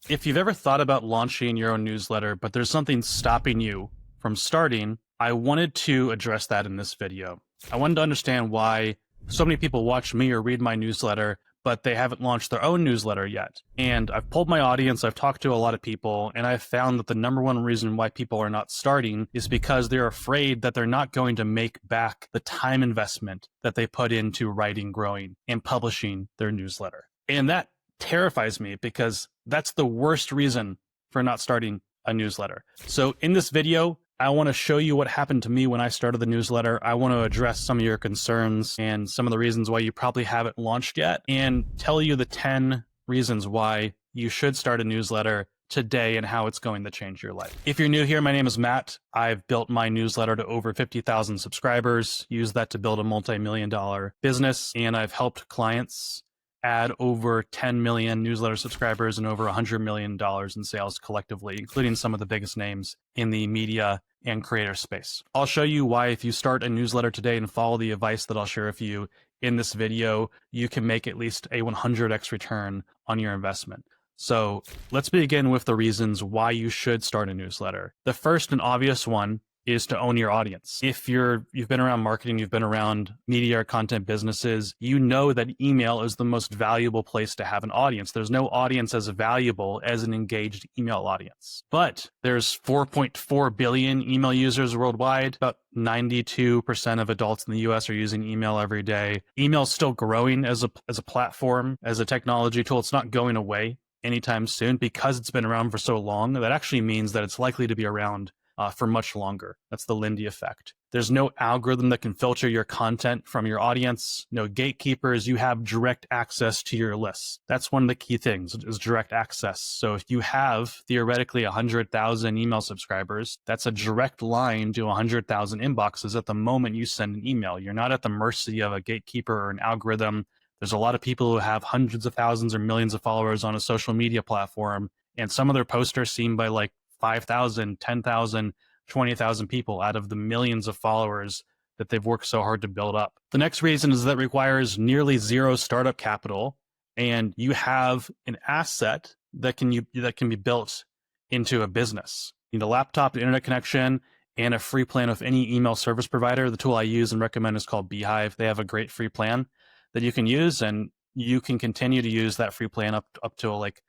If you've ever thought about launching your own newsletter, but there's something stopping you from starting, I wanted to address that in this video. I wanted to understand why so many people watch me or read my newsletter, but they haven't launched their own newsletter yet. And I've polled my audience, I've talked to a lot of people, and I've found that the number one reason why people are not starting is because they're afraid that they're not going to make back the time investment that they put into writing, growing, and publishing their newsletter. And that terrifies me because that's the worst reason for not starting a newsletter. So in this video, I want to show you what happened to me when I started the newsletter. I want to address some of your concerns and some of the reasons why you probably haven't launched yet, and tell you the 10 reasons why you should start a newsletter today and how it's going to change your life. If you're new here, my name is Matt. I've built my newsletter to over 50,000 subscribers, used that to build a multi-million-dollar business, and I've helped clients add over 10 million newsletter subscribers and over $100 million in sales collectively, including some of the biggest names in the media and creator space. I'll show you why if you start a newsletter today and follow the advice that I'll share with you in this video, you can make at least a 100x return on your investment. So let's begin with the reasons why you should start a newsletter. The first and obvious one is to own your audience. If you've been around marketing, you've been around media or content businesses, you know that email is the most valuable place to have an audience. There's no audience as valuable as an engaged email audience. But there's 4.4 billion email users worldwide. About 92% of adults in the US are using email every day. Email is still growing as a platform, as a technology tool. It's not going away anytime soon because it's been around for so long. That actually means that it's likely to be around for much longer. That's the Lindy effect. There's no algorithm that can filter your content from your audience, no gatekeepers. You have direct access to your lists. That's one of the key things is direct access. So if you have theoretically 100,000 email subscribers, that's a direct line to 100,000 inboxes at the moment you send an email. You're not at the mercy of a gatekeeper or an algorithm. There's a lot of people who have hundreds of thousands or millions of followers on a social media platform, and some of their posts are seen by like 5,000, 10,000, 20,000 people out of the millions of followers that they've worked so hard to build up. The next reason is that it requires nearly zero startup capital, and you have an asset that can be built into a business. You need a laptop, an internet connection, and a free plan with any email service provider. The tool I use and recommend is called Beehive. They have a great free plan that you can use, and you can continue to use that free plan up to like,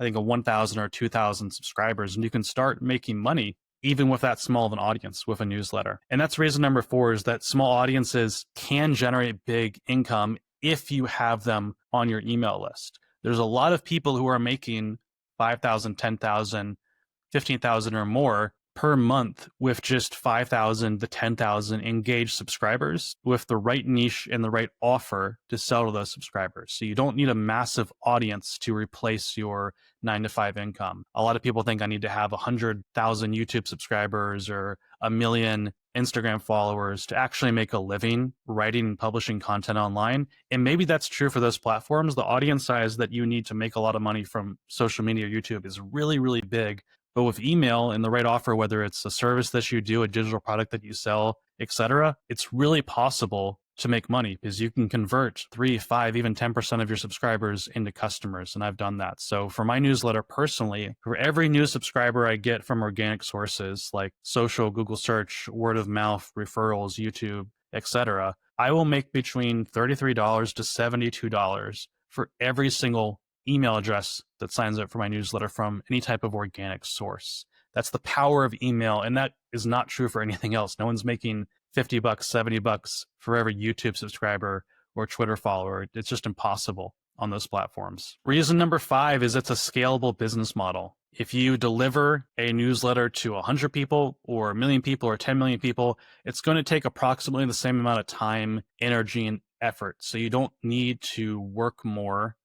I think, a 1,000 or 2,000 subscribers, and you can start making money even with that small of an audience with a newsletter. And that's reason number 4 is that small audiences can generate big income if you have them on your email list. There's a lot of people who are making 5,000, 10,000, 15,000 or more per month with just 5,000 to 10,000 engaged subscribers with the right niche and the right offer to sell to those subscribers. So you don't need a massive audience to replace your 9-to-5 income. A lot of people think I need to have 100,000 YouTube subscribers or 1 million Instagram followers to actually make a living writing and publishing content online. And maybe that's true for those platforms. The audience size that you need to make a lot of money from social media or YouTube is really, really big. But with email and the right offer, whether it's a service that you do, a digital product that you sell, etc., it's really possible to make money because you can convert 3, 5, even 10% of your subscribers into customers. And I've done that. So for my newsletter personally, for every new subscriber I get from organic sources like social, Google search, word of mouth, referrals, YouTube, etc., I will make between $33 to $72 for every single email address that signs up for my newsletter from any type of organic source. That's the power of email. And that is not true for anything else. No one's making $50, $70 for every YouTube subscriber or Twitter follower. It's just impossible on those platforms. Reason number 5 is it's a scalable business model. If you deliver a newsletter to 100 people or 1 million people or 10 million people, it's going to take approximately the same amount of time, energy, and effort. So you don't need to work more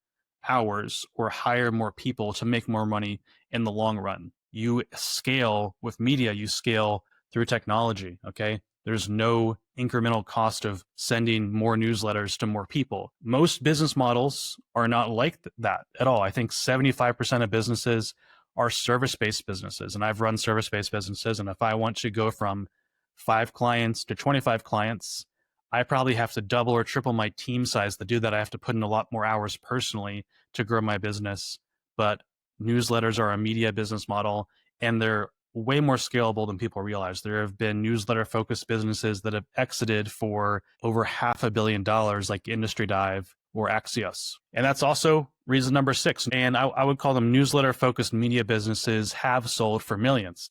hours or hire more people to make more money in the long run. You scale with media, you scale through technology, okay? There's no incremental cost of sending more newsletters to more people. Most business models are not like that at all. I think 75% of businesses are service-based businesses, and I've run service-based businesses, and if I want to go from 5 clients to 25 clients, I probably have to double or triple my team size to do that. I have to put in a lot more hours personally to grow my business. But newsletters are a media business model, and they're way more scalable than people realize. There have been newsletter focused businesses that have exited for over $500 million, like Industry Dive or Axios. And that's also reason number 6. And I would call them newsletter focused media businesses have sold for millions.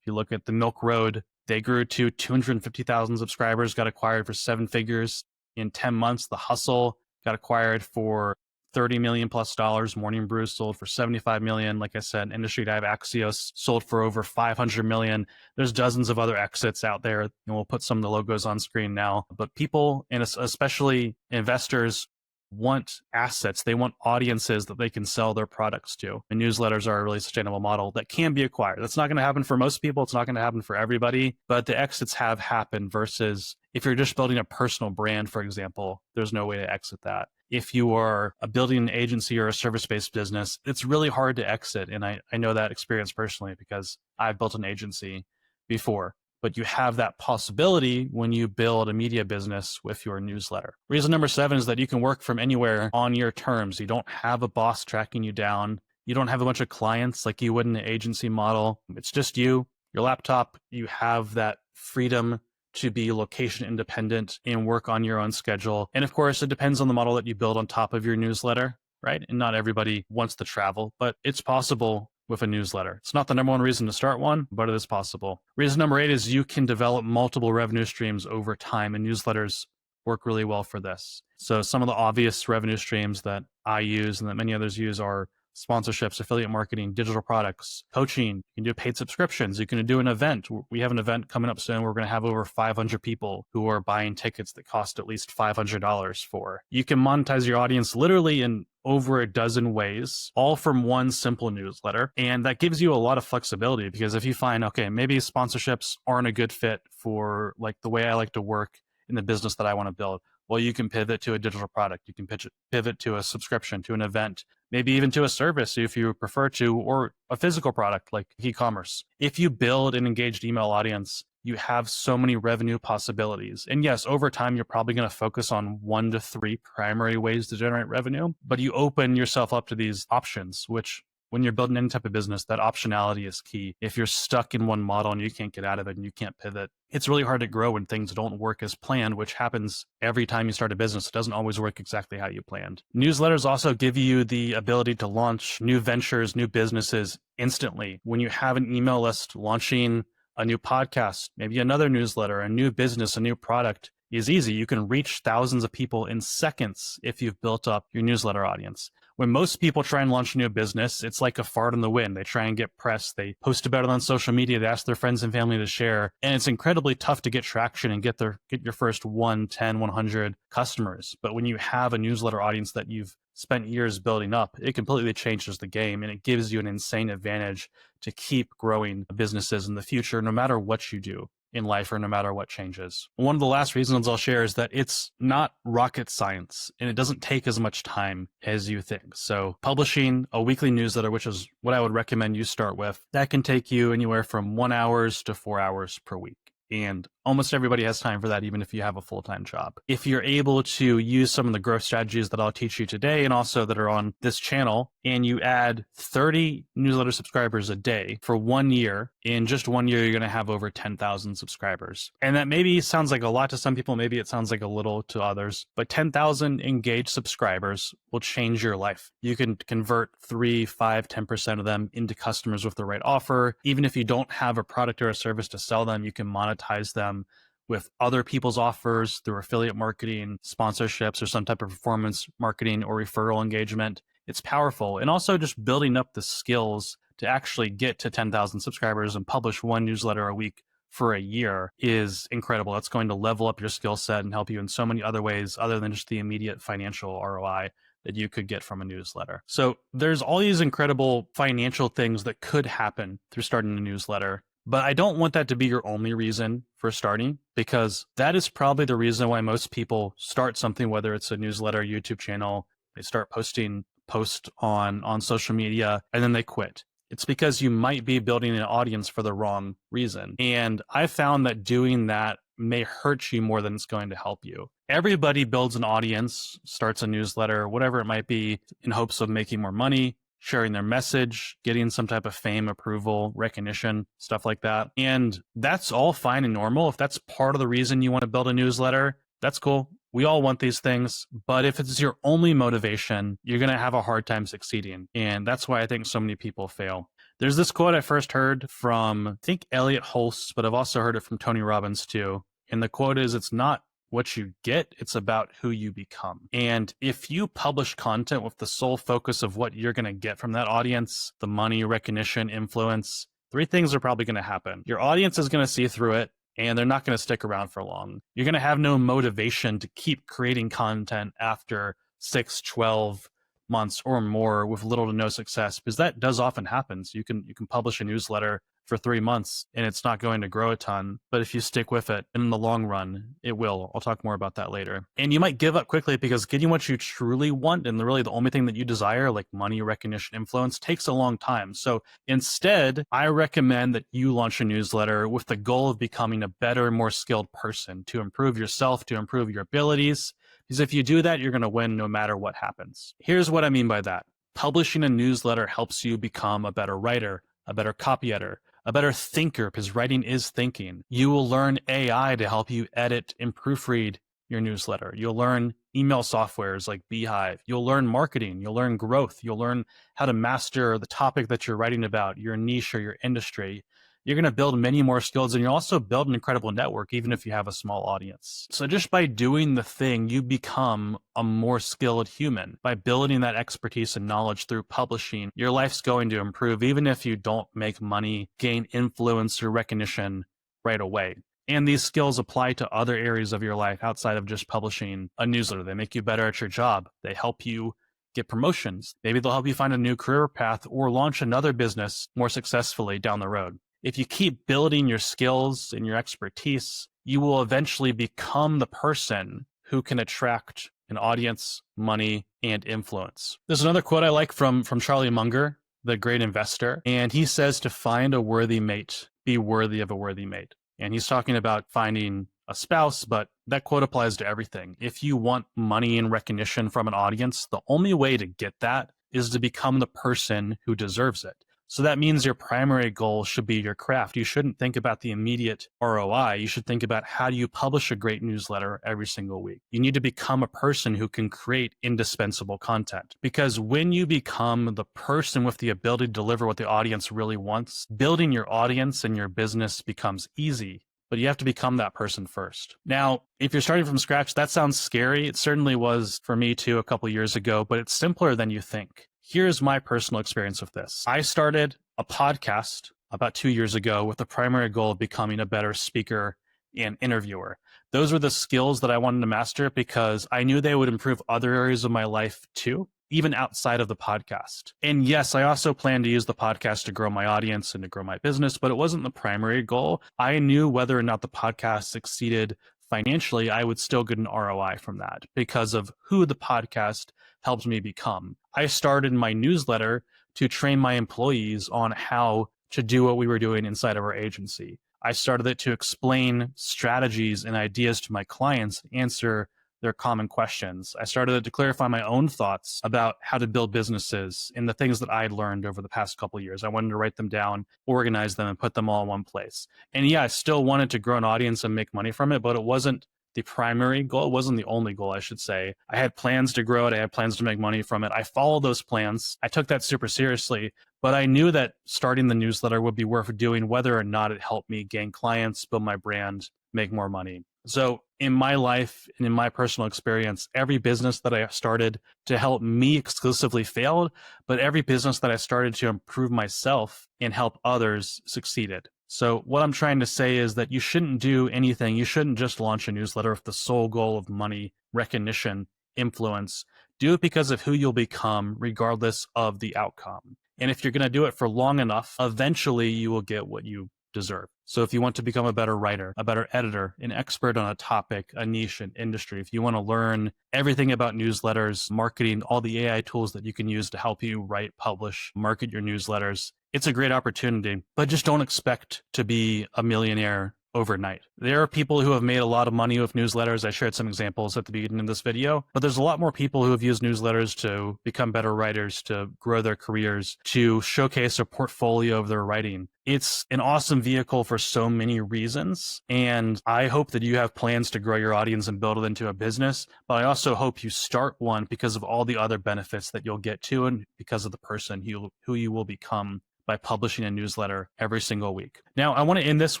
If you look at the Milk Road, they grew to 250,000 subscribers, got acquired for 7 figures in 10 months. The Hustle got acquired for $30 million plus. Morning Brew sold for $75 million. Like I said, Industry Dive, Axios sold for over $500 million. There's dozens of other exits out there, and we'll put some of the logos on screen now. But people, and especially investors, want assets. They want audiences that they can sell their products to. And newsletters are a really sustainable model that can be acquired. That's not going to happen for most people. It's not going to happen for everybody, but the exits have happened versus if you're just building a personal brand, for example, there's no way to exit that. If you are building an agency or a service-based business, it's really hard to exit. And I know that experience personally because I've built an agency before. But you have that possibility when you build a media business with your newsletter. Reason number 7 is that you can work from anywhere on your terms. You don't have a boss tracking you down. You don't have a bunch of clients like you would in an agency model. It's just you, your laptop. You have that freedom to be location independent and work on your own schedule. And of course, it depends on the model that you build on top of your newsletter, right? And not everybody wants to travel, but it's possible with a newsletter. It's not the number 1 reason to start one, but it is possible. Reason number 8 is you can develop multiple revenue streams over time, and newsletters work really well for this. So some of the obvious revenue streams that I use and that many others use are sponsorships, affiliate marketing, digital products, coaching. You can do paid subscriptions. You can do an event. We have an event coming up soon. We're going to have over 500 people who are buying tickets that cost at least $500 for. You can monetize your audience literally in over a dozen ways, all from one simple newsletter. And that gives you a lot of flexibility because if you find, okay, maybe sponsorships aren't a good fit for like the way I like to work in the business that I want to build, well, you can pivot to a digital product. You can pivot to a subscription, to an event, maybe even to a service if you prefer to, or a physical product like e-commerce. If you build an engaged email audience, you have so many revenue possibilities. And yes, over time, you're probably going to focus on 1 to 3 primary ways to generate revenue, but you open yourself up to these options, which when you're building any type of business, that optionality is key. If you're stuck in one model and you can't get out of it and you can't pivot, it's really hard to grow when things don't work as planned, which happens every time you start a business. It doesn't always work exactly how you planned. Newsletters also give you the ability to launch new ventures, new businesses instantly. When you have an email list, launching a new podcast, maybe another newsletter, a new business, a new product is easy. You can reach thousands of people in seconds if you've built up your newsletter audience. When most people try and launch a new business, it's like a fart in the wind. They try and get press. They post about it on social media. They ask their friends and family to share. And it's incredibly tough to get traction and get your first 1, 10, 100 customers. But when you have a newsletter audience that you've spent years building up, it completely changes the game and it gives you an insane advantage to keep growing businesses in the future, no matter what you do in life or no matter what changes. One of the last reasons I'll share is that it's not rocket science and it doesn't take as much time as you think. So publishing a weekly newsletter, which is what I would recommend you start with, that can take you anywhere from 1 hour to 4 hours per week. And almost everybody has time for that, even if you have a full-time job. If you're able to use some of the growth strategies that I'll teach you today and also that are on this channel, and you add 30 newsletter subscribers a day for 1 year, in just 1 year, you're going to have over 10,000 subscribers. And that maybe sounds like a lot to some people, maybe it sounds like a little to others, but 10,000 engaged subscribers will change your life. You can convert 3, 5, 10% of them into customers with the right offer. Even if you don't have a product or a service to sell them, you can monetize them with other people's offers through affiliate marketing, sponsorships, or some type of performance marketing or referral engagement. It's powerful. And also just building up the skills to actually get to 10,000 subscribers and publish 1 newsletter a week for a year is incredible. That's going to level up your skill set and help you in so many other ways other than just the immediate financial ROI that you could get from a newsletter. So there's all these incredible financial things that could happen through starting a newsletter. But I don't want that to be your only reason for starting, because that is probably the reason why most people start something, whether it's a newsletter, YouTube channel, they start posting posts on social media, and then they quit. It's because you might be building an audience for the wrong reason. And I found that doing that may hurt you more than it's going to help you. Everybody builds an audience, starts a newsletter, whatever it might be, in hopes of making more money, sharing their message, getting some type of fame, approval, recognition, stuff like that. And that's all fine and normal. If that's part of the reason you want to build a newsletter, that's cool. We all want these things, but if it's your only motivation, you're going to have a hard time succeeding. And that's why I think so many people fail. There's this quote I first heard from, I think, Elliot Holst, but I've also heard it from Tony Robbins too. And the quote is, it's not what you get, it's about who you become. And if you publish content with the sole focus of what you're going to get from that audience, the money, recognition, influence, three things are probably going to happen. Your audience is going to see through it, and they're not going to stick around for long. You're going to have no motivation to keep creating content after 6, 12 months or more with little to no success, because that does often happen. So you can publish a newsletter for 3 months and it's not going to grow a ton, but if you stick with it in the long run, it will. I'll talk more about that later. And you might give up quickly because getting what you truly want and really the only thing that you desire, like money, recognition, influence, takes a long time. So instead, I recommend that you launch a newsletter with the goal of becoming a better, more skilled person, to improve yourself, to improve your abilities. Because if you do that, you're going to win no matter what happens. Here's what I mean by that. Publishing a newsletter helps you become a better writer, a better copy editor, a better thinker, because writing is thinking. You will learn AI to help you edit and proofread your newsletter. You'll learn email softwares like Beehive. You'll learn marketing. You'll learn growth. You'll learn how to master the topic that you're writing about, your niche or your industry. You're going to build many more skills, and you'll also build an incredible network, even if you have a small audience. So just by doing the thing, you become a more skilled human. By building that expertise and knowledge through publishing, your life's going to improve, even if you don't make money, gain influence or recognition right away. And these skills apply to other areas of your life outside of just publishing a newsletter. They make you better at your job. They help you get promotions. Maybe they'll help you find a new career path or launch another business more successfully down the road. If you keep building your skills and your expertise, you will eventually become the person who can attract an audience, money, and influence. There's another quote I like from Charlie Munger, the great investor, and he says to find a worthy mate, be worthy of a worthy mate. And he's talking about finding a spouse, but that quote applies to everything. If you want money and recognition from an audience, the only way to get that is to become the person who deserves it. So that means your primary goal should be your craft. You shouldn't think about the immediate ROI. You should think about how do you publish a great newsletter every single week. You need to become a person who can create indispensable content. Because when you become the person with the ability to deliver what the audience really wants, building your audience and your business becomes easy. But you have to become that person first. Now, if you're starting from scratch, that sounds scary. It certainly was for me too a couple years ago, but it's simpler than you think. Here's my personal experience with this. I started a podcast about 2 years ago with the primary goal of becoming a better speaker and interviewer. Those were the skills that I wanted to master because I knew they would improve other areas of my life too, even outside of the podcast. And yes, I also plan to use the podcast to grow my audience and to grow my business, but it wasn't the primary goal. I knew whether or not the podcast succeeded financially, I would still get an ROI from that because of who the podcast helped me become. I started my newsletter to train my employees on how to do what we were doing inside of our agency. I started it to explain strategies and ideas to my clients and answer their common questions. I started it to clarify my own thoughts about how to build businesses and the things that I'd learned over the past couple of years. I wanted to write them down, organize them, and put them all in one place. And yeah, I still wanted to grow an audience and make money from it, but it wasn't the primary goal. It wasn't the only goal, I should say. I had plans to grow it. I had plans to make money from it. I followed those plans. I took that super seriously, but I knew that starting the newsletter would be worth doing whether or not it helped me gain clients, build my brand, make more money. So in my life and in my personal experience, every business that I started to help me exclusively failed, but every business that I started to improve myself and help others succeeded. So what I'm trying to say is that you shouldn't do anything. You shouldn't just launch a newsletter with the sole goal of money, recognition, influence. Do it because of who you'll become, regardless of the outcome. And if you're going to do it for long enough, eventually you will get what you deserve. So if you want to become a better writer, a better editor, an expert on a topic, a niche, an industry, if you want to learn everything about newsletters, marketing, all the AI tools that you can use to help you write, publish, market your newsletters, it's a great opportunity, but just don't expect to be a millionaire overnight. There are people who have made a lot of money with newsletters. I shared some examples at the beginning of this video, but there's a lot more people who have used newsletters to become better writers, to grow their careers, to showcase a portfolio of their writing. It's an awesome vehicle for so many reasons, and I hope that you have plans to grow your audience and build it into a business, but I also hope you start one because of all the other benefits that you'll get to and because of the person who you will become by publishing a newsletter every single week. Now, I want to end this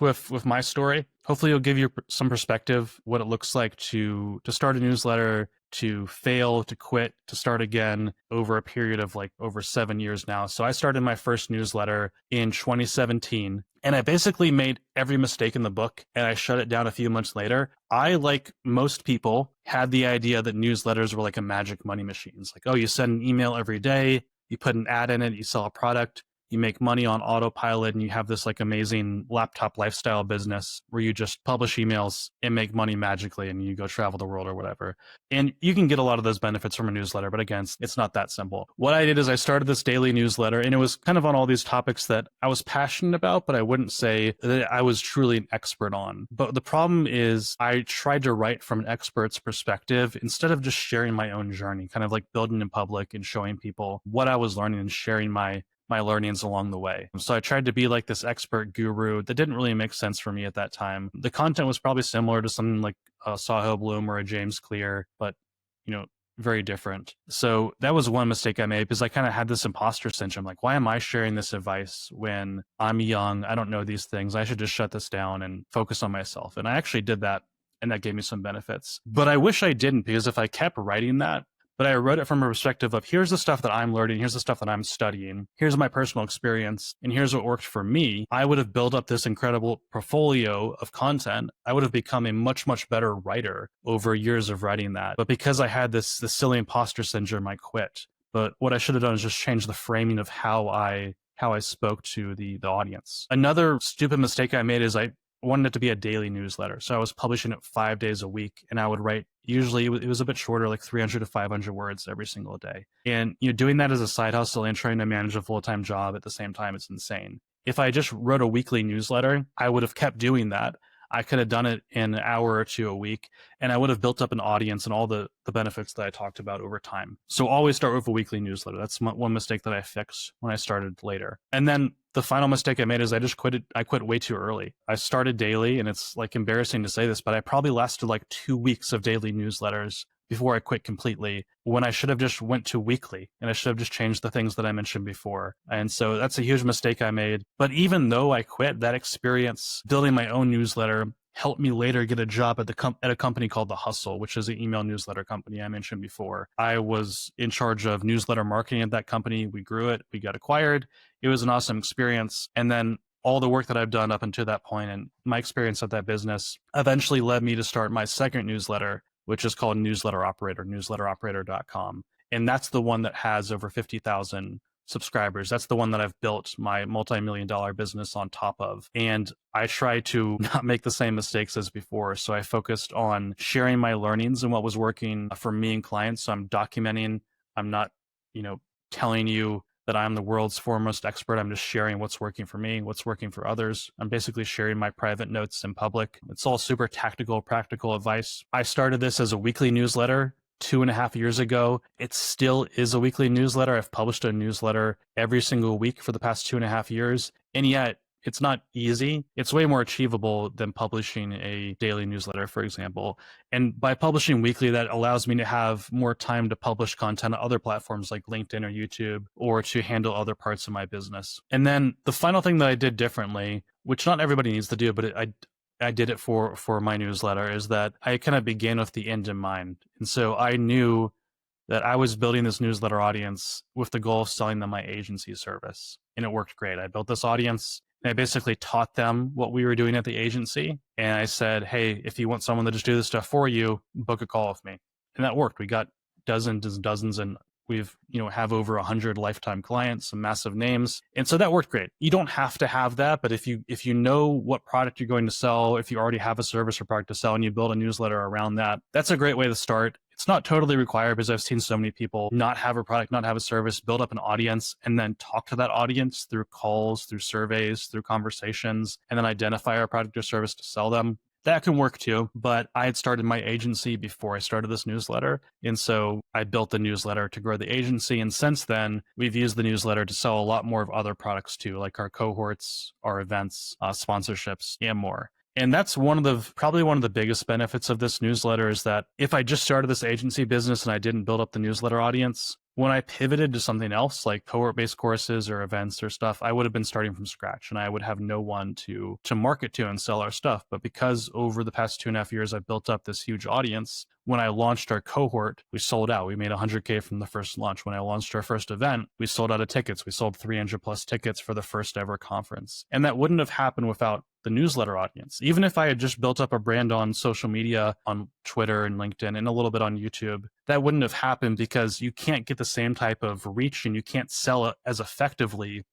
with my story. Hopefully it'll give you some perspective, what it looks like to start a newsletter, to fail, to quit, to start again over a period of like over 7 years now. So I started my first newsletter in 2017, and I basically made every mistake in the book, and I shut it down a few months later. I, like most people, had the idea that newsletters were like a magic money machine. It's like, oh, you send an email every day, you put an ad in it, you sell a product, you make money on autopilot, and you have this like amazing laptop lifestyle business where you just publish emails and make money magically and you go travel the world or whatever. And you can get a lot of those benefits from a newsletter, but again, it's not that simple. What I did is I started this daily newsletter, and it was kind of on all these topics that I was passionate about, but I wouldn't say that I was truly an expert on. But the problem is I tried to write from an expert's perspective instead of just sharing my own journey, kind of like building in public and showing people what I was learning and sharing my learnings along the way. So I tried to be like this expert guru that didn't really make sense for me at that time. The content was probably similar to something like a Sahil Bloom or a James Clear, but very different. So that was one mistake I made because I kind of had this imposter syndrome. Like, why am I sharing this advice when I'm young? I don't know these things. I should just shut this down and focus on myself. And I actually did that, and that gave me some benefits. But I wish I didn't, because if I kept writing that, but I wrote it from a perspective of here's the stuff that I'm learning, here's the stuff that I'm studying, here's my personal experience, and here's what worked for me, I would have built up this incredible portfolio of content. I would have become a much, much better writer over years of writing that. But because I had this silly imposter syndrome, I quit. But what I should have done is just change the framing of how I spoke to the audience. Another stupid mistake I made is I wanted it to be a daily newsletter. So I was publishing it 5 days a week, and I would write, usually it was a bit shorter, like 300 to 500 words every single day. And doing that as a side hustle and trying to manage a full-time job at the same time, it's insane. If I just wrote a weekly newsletter, I would have kept doing that. I could have done it in an hour or two a week, and I would have built up an audience and all the benefits that I talked about over time. So always start with a weekly newsletter. That's one mistake that I fixed when I started later. And then the final mistake I made is I quit way too early. I started daily, and it's like embarrassing to say this, but I probably lasted like 2 weeks of daily newsletters before I quit completely, when I should have just went to weekly, and I should have just changed the things that I mentioned before. And so that's a huge mistake I made. But even though I quit, that experience building my own newsletter helped me later get a job at a company called The Hustle, which is an email newsletter company I mentioned before. I was in charge of newsletter marketing at that company. We grew it. We got acquired. It was an awesome experience. And then all the work that I've done up until that point and my experience at that business eventually led me to start my second newsletter, which is called Newsletter Operator, newsletteroperator.com. And that's the one that has over 50,000 subscribers. That's the one that I've built my multi-million-dollar business on top of. And I try to not make the same mistakes as before. So I focused on sharing my learnings and what was working for me and clients. So I'm documenting. I'm not, telling you that I'm the world's foremost expert. I'm just sharing what's working for me, what's working for others. I'm basically sharing my private notes in public. It's all super tactical, practical advice. I started this as a weekly newsletter 2.5 years ago. It still is a weekly newsletter. I've published a newsletter every single week for the past 2.5 years. And yet it's not easy. It's way more achievable than publishing a daily newsletter, for example. And by publishing weekly, that allows me to have more time to publish content on other platforms like LinkedIn or YouTube, or to handle other parts of my business. And then the final thing that I did differently, which not everybody needs to do, but I did it for my newsletter, is that I kind of began with the end in mind. And so I knew that I was building this newsletter audience with the goal of selling them my agency service. And it worked great. I built this audience, and I basically taught them what we were doing at the agency. And I said, hey, if you want someone to just do this stuff for you, book a call with me. And that worked. We got dozens and dozens, and we've, have over 100 lifetime clients, some massive names. And so that worked great. You don't have to have that, but if you know what product you're going to sell, if you already have a service or product to sell and you build a newsletter around that, that's a great way to start. It's not totally required because I've seen so many people not have a product, not have a service, build up an audience, and then talk to that audience through calls, through surveys, through conversations, and then identify our product or service to sell them. That can work too, but I had started my agency before I started this newsletter. And so I built the newsletter to grow the agency. And since then, we've used the newsletter to sell a lot more of other products too, like our cohorts, our events, sponsorships, and more. And that's probably one of the biggest benefits of this newsletter is that if I just started this agency business and I didn't build up the newsletter audience, when I pivoted to something else like cohort-based courses or events or stuff, I would have been starting from scratch and I would have no one to market to and sell our stuff. But because over the past 2.5 years, I've built up this huge audience, when I launched our cohort, we sold out. We made 100K from the first launch. When I launched our first event, we sold out of tickets. We sold 300 plus tickets for the first ever conference. And that wouldn't have happened without the newsletter audience. Even if I had just built up a brand on social media, on Twitter and LinkedIn and a little bit on YouTube, that wouldn't have happened because you can't get the same type of reach and you can't sell it as effectively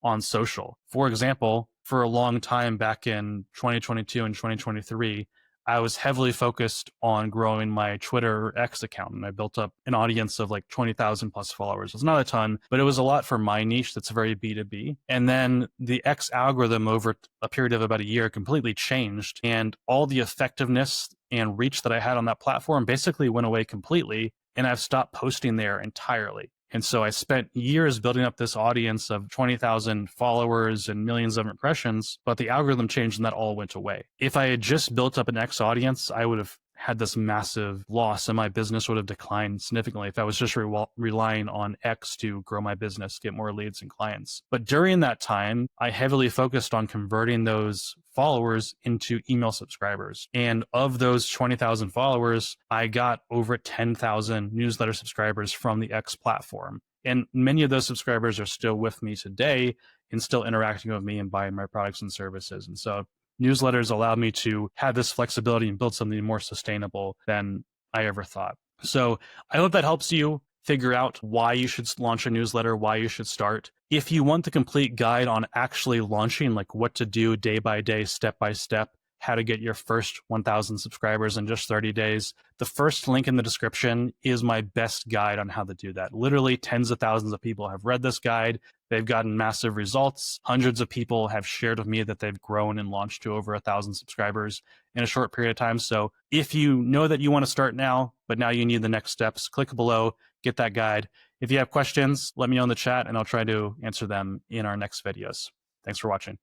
on social. For example, for a long time back in 2022 and 2023, I was heavily focused on growing my Twitter X account, and I built up an audience of like 20,000 plus followers. It's not a ton, but it was a lot for my niche that's very B2B. And then the X algorithm over a period of about a year completely changed, and all the effectiveness and reach that I had on that platform basically went away completely, and I've stopped posting there entirely. And so I spent years building up this audience of 20,000 followers and millions of impressions, but the algorithm changed and that all went away. If I had just built up an X audience, I would have had this massive loss and my business would have declined significantly if I was just relying on X to grow my business, get more leads and clients. But during that time, I heavily focused on converting those followers into email subscribers. And of those 20,000 followers, I got over 10,000 newsletter subscribers from the X platform. And many of those subscribers are still with me today and still interacting with me and buying my products and services. And so newsletters allowed me to have this flexibility and build something more sustainable than I ever thought. So I hope that helps you figure out why you should launch a newsletter, why you should start. If you want the complete guide on actually launching, like what to do day by day, step by step, how to get your first 1,000 subscribers in just 30 days, the first link in the description is my best guide on how to do that. Literally tens of thousands of people have read this guide. They've gotten massive results. Hundreds of people have shared with me that they've grown and launched to over 1,000 subscribers in a short period of time. So if you know that you want to start now, but now you need the next steps, click below, get that guide. If you have questions, let me know in the chat and I'll try to answer them in our next videos. Thanks for watching.